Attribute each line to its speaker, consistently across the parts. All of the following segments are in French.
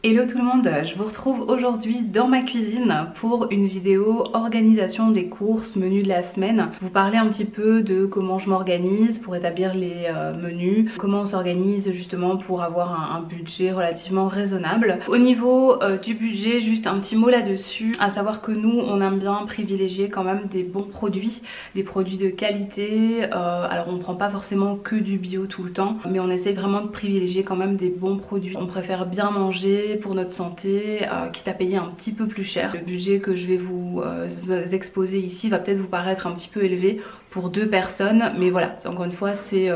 Speaker 1: Hello tout le monde, je vous retrouve aujourd'hui dans ma cuisine pour une vidéo organisation des courses, menu de la semaine. Vous parler un petit peu de comment je m'organise pour établir les menus, comment on s'organise justement pour avoir un budget relativement raisonnable. Au niveau du budget, juste un petit mot là-dessus, à savoir que nous on aime bien privilégier quand même des bons produits, des produits de qualité. Alors on ne prend pas forcément que du bio tout le temps, mais on essaye vraiment de privilégier quand même des bons produits. On préfère bien manger pour notre santé, quitte à payer un petit peu plus cher. Le budget que je vais vous exposer ici va peut-être vous paraître un petit peu élevé pour deux personnes, mais voilà, encore une fois c'est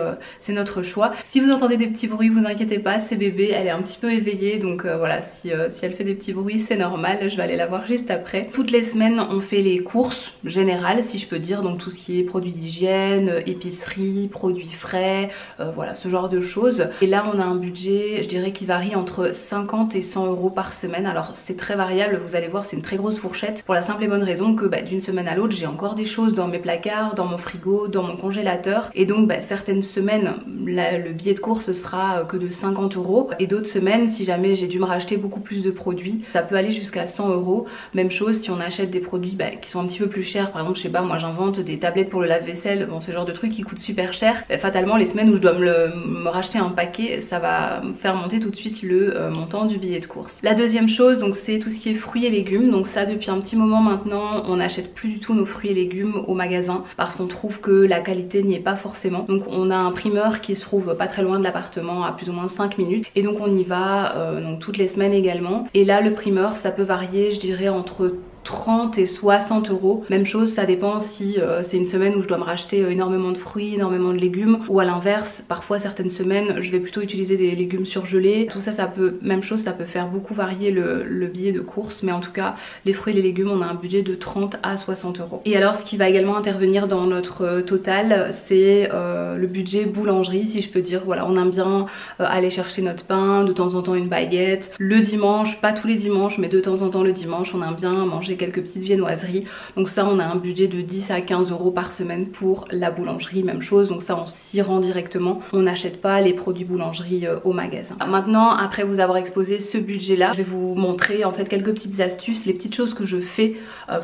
Speaker 1: notre choix. Si vous entendez des petits bruits, vous inquiétez pas, c'est bébé, elle est un petit peu éveillée, donc voilà, si elle fait des petits bruits c'est normal, je vais aller la voir juste après. Toutes les semaines on fait les courses générales si je peux dire, donc tout ce qui est produits d'hygiène, épicerie, produits frais, voilà ce genre de choses. Et là on a un budget, je dirais qui varie entre 50 et 100 € par semaine. Alors c'est très variable, vous allez voir, c'est une très grosse fourchette pour la simple et bonne raison que d'une semaine à l'autre j'ai encore des choses dans mes placards, dans mon frigo, dans mon congélateur, et donc certaines semaines le billet de course sera que de 50 € et d'autres semaines si jamais j'ai dû me racheter beaucoup plus de produits ça peut aller jusqu'à 100 €. Même chose si on achète des produits qui sont un petit peu plus chers, par exemple je sais pas moi j'invente des tablettes pour le lave-vaisselle, bon ce genre de trucs qui coûtent super cher, fatalement les semaines où je dois me racheter un paquet ça va me faire monter tout de suite le montant du billet de course. La deuxième chose donc c'est tout ce qui est fruits et légumes, donc ça depuis un petit moment maintenant on n'achète plus du tout nos fruits et légumes au magasin parce qu'on trouve que la qualité n'y est pas forcément. Donc on a un primeur qui se trouve pas très loin de l'appartement, à plus ou moins 5 minutes, et donc on y va donc toutes les semaines également. Et là le primeur ça peut varier je dirais entre 30 et 60 €. Même chose, ça dépend si c'est une semaine où je dois me racheter énormément de fruits, énormément de légumes, ou à l'inverse, parfois certaines semaines je vais plutôt utiliser des légumes surgelés. Tout ça, ça peut, même chose, ça peut faire beaucoup varier le billet de course, mais en tout cas les fruits et les légumes on a un budget de 30 à 60 €. Et alors ce qui va également intervenir dans notre total, c'est le budget boulangerie si je peux dire. Voilà, on aime bien aller chercher notre pain, de temps en temps une baguette. Le dimanche, pas tous les dimanches, mais de temps en temps le dimanche, on aime bien manger quelques petites viennoiseries, donc ça on a un budget de 10 à 15 € par semaine pour la boulangerie. Même chose, donc ça on s'y rend directement, on n'achète pas les produits boulangerie au magasin. Maintenant, après vous avoir exposé ce budget là, je vais vous montrer en fait quelques petites astuces, les petites choses que je fais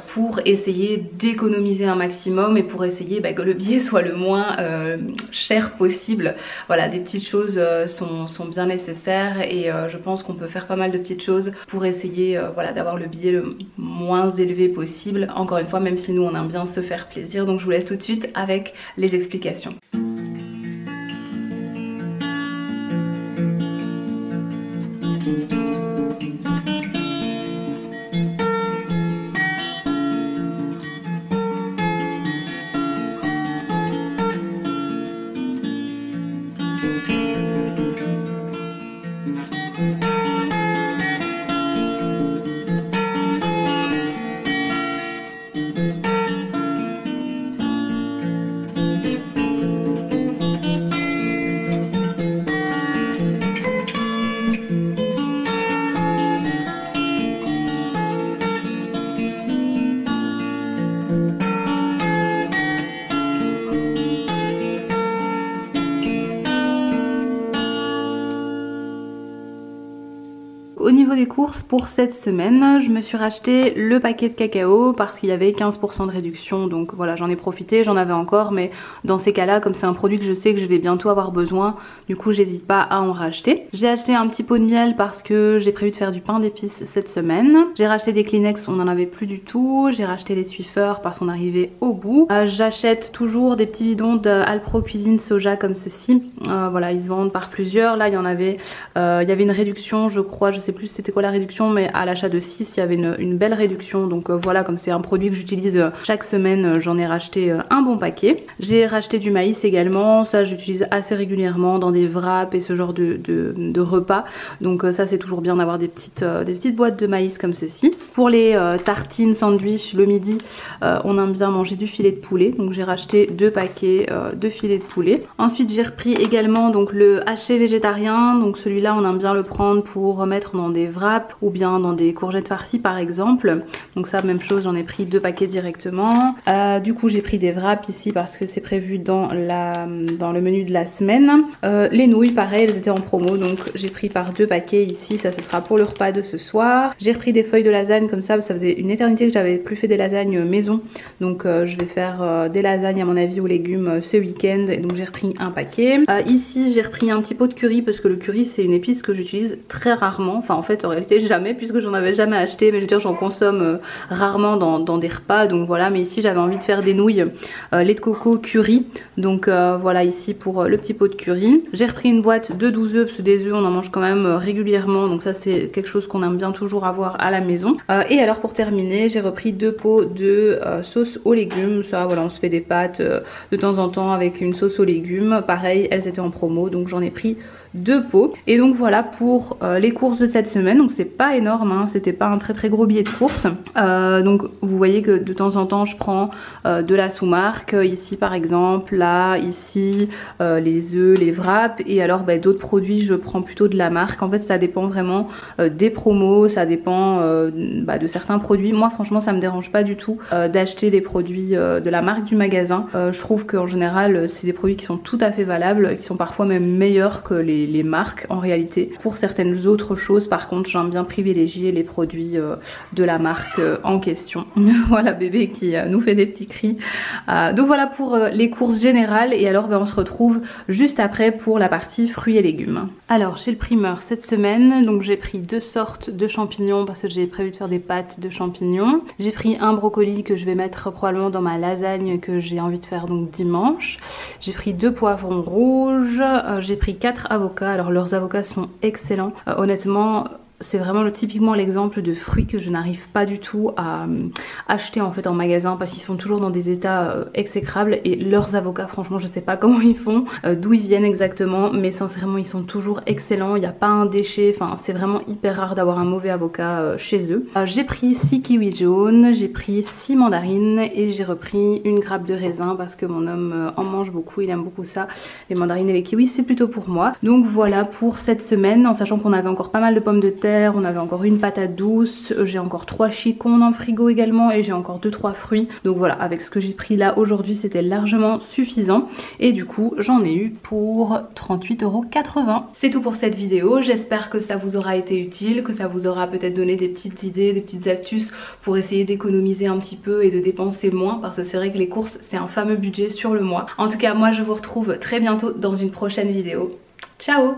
Speaker 1: pour essayer d'économiser un maximum et pour essayer que le billet soit le moins cher possible. Voilà, des petites choses sont bien nécessaires et je pense qu'on peut faire pas mal de petites choses pour essayer voilà, d'avoir le billet le moins élevé possible. Encore une fois, même si nous on aime bien se faire plaisir, donc je vous laisse tout de suite avec les explications. Au niveau des courses pour cette semaine, je me suis racheté le paquet de cacao parce qu'il y avait 15% de réduction, donc voilà j'en ai profité, j'en avais encore, mais dans ces cas là comme c'est un produit que je sais que je vais bientôt avoir besoin, du coup j'hésite pas à en racheter. J'ai acheté un petit pot de miel parce que j'ai prévu de faire du pain d'épices cette semaine. J'ai racheté des Kleenex, on n'en avait plus du tout. J'ai racheté les Swiffer parce qu'on arrivait au bout. J'achète toujours des petits bidons de Alpro Cuisine Soja comme ceci. Voilà, ils se vendent par plusieurs. Là il y en avait, il y avait une réduction je crois, je sais plus c'était quoi la réduction, mais à l'achat de 6 il y avait une belle réduction, donc voilà, comme c'est un produit que j'utilise chaque semaine, j'en ai racheté un bon paquet. J'ai racheté du maïs également, ça j'utilise assez régulièrement dans des wraps et ce genre de repas, donc ça c'est toujours bien d'avoir des petites boîtes de maïs comme ceci. Pour les tartines sandwich le midi, on aime bien manger du filet de poulet, donc j'ai racheté 2 paquets de filet de poulet. Ensuite j'ai repris également donc le haché végétarien, donc celui-là on aime bien le prendre pour remettre dans dans des wraps ou bien dans des courgettes farcies par exemple. Donc ça, même chose, j'en ai pris 2 paquets directement. Du coup j'ai pris des wraps ici parce que c'est prévu dans le menu de la semaine. Les nouilles pareil, elles étaient en promo, donc j'ai pris par 2 paquets ici, ça ce sera pour le repas de ce soir. J'ai repris des feuilles de lasagne comme ça faisait une éternité que j'avais plus fait des lasagnes maison, donc je vais faire des lasagnes à mon avis aux légumes ce week-end, et donc j'ai repris un paquet. Ici j'ai repris un petit pot de curry parce que le curry c'est une épice que j'utilise très rarement, enfin en fait en réalité jamais, puisque j'en avais jamais acheté, mais je veux dire j'en consomme rarement dans des repas, donc voilà. Mais ici j'avais envie de faire des nouilles lait de coco curry, donc voilà ici pour le petit pot de curry. J'ai repris une boîte de 12 œufs parce que des œufs on en mange quand même régulièrement, donc ça c'est quelque chose qu'on aime bien toujours avoir à la maison. Et alors pour terminer j'ai repris 2 pots de sauce aux légumes. Ça voilà, on se fait des pâtes de temps en temps avec une sauce aux légumes, pareil elles étaient en promo, donc j'en ai pris 2 pots. Et donc voilà pour les courses de cette semaine. Donc c'est pas énorme, hein, c'était pas un très gros billet de course. Donc vous voyez que de temps en temps je prends de la sous-marque, ici par exemple, là, ici, les œufs, les wraps, et alors d'autres produits je prends plutôt de la marque. En fait ça dépend vraiment des promos, ça dépend de certains produits. Moi franchement ça me dérange pas du tout d'acheter les produits de la marque du magasin. Je trouve qu'en général c'est des produits qui sont tout à fait valables, qui sont parfois même meilleurs que les marques en réalité. Pour certaines autres choses par contre j'aime bien privilégier les produits de la marque en question. Voilà bébé qui nous fait des petits cris. Donc voilà pour les courses générales, et alors on se retrouve juste après pour la partie fruits et légumes. Alors chez le primeur cette semaine, donc j'ai pris 2 sortes de champignons parce que j'ai prévu de faire des pâtes de champignons. J'ai pris un brocoli que je vais mettre probablement dans ma lasagne que j'ai envie de faire donc dimanche. J'ai pris 2 poivrons rouges, j'ai pris 4 avocats. Alors leurs avocats sont excellents, honnêtement. C'est vraiment typiquement l'exemple de fruits que je n'arrive pas du tout à acheter en fait en magasin, parce qu'ils sont toujours dans des états exécrables, et leurs avocats franchement je sais pas comment ils font, d'où ils viennent exactement, mais sincèrement ils sont toujours excellents, il n'y a pas un déchet, enfin c'est vraiment hyper rare d'avoir un mauvais avocat chez eux. J'ai pris 6 kiwis jaunes, j'ai pris 6 mandarines, et j'ai repris une grappe de raisin parce que mon homme en mange beaucoup, il aime beaucoup ça, les mandarines et les kiwis c'est plutôt pour moi. Donc voilà pour cette semaine, en sachant qu'on avait encore pas mal de pommes de terre, on avait encore une patate douce, j'ai encore 3 chicons dans le frigo également, et j'ai encore 2-3 fruits. Donc voilà, avec ce que j'ai pris là aujourd'hui c'était largement suffisant, et du coup j'en ai eu pour 38,80 €. C'est tout pour cette vidéo, j'espère que ça vous aura été utile, que ça vous aura peut-être donné des petites idées, des petites astuces pour essayer d'économiser un petit peu et de dépenser moins, parce que c'est vrai que les courses c'est un fameux budget sur le mois. En tout cas moi je vous retrouve très bientôt dans une prochaine vidéo. Ciao!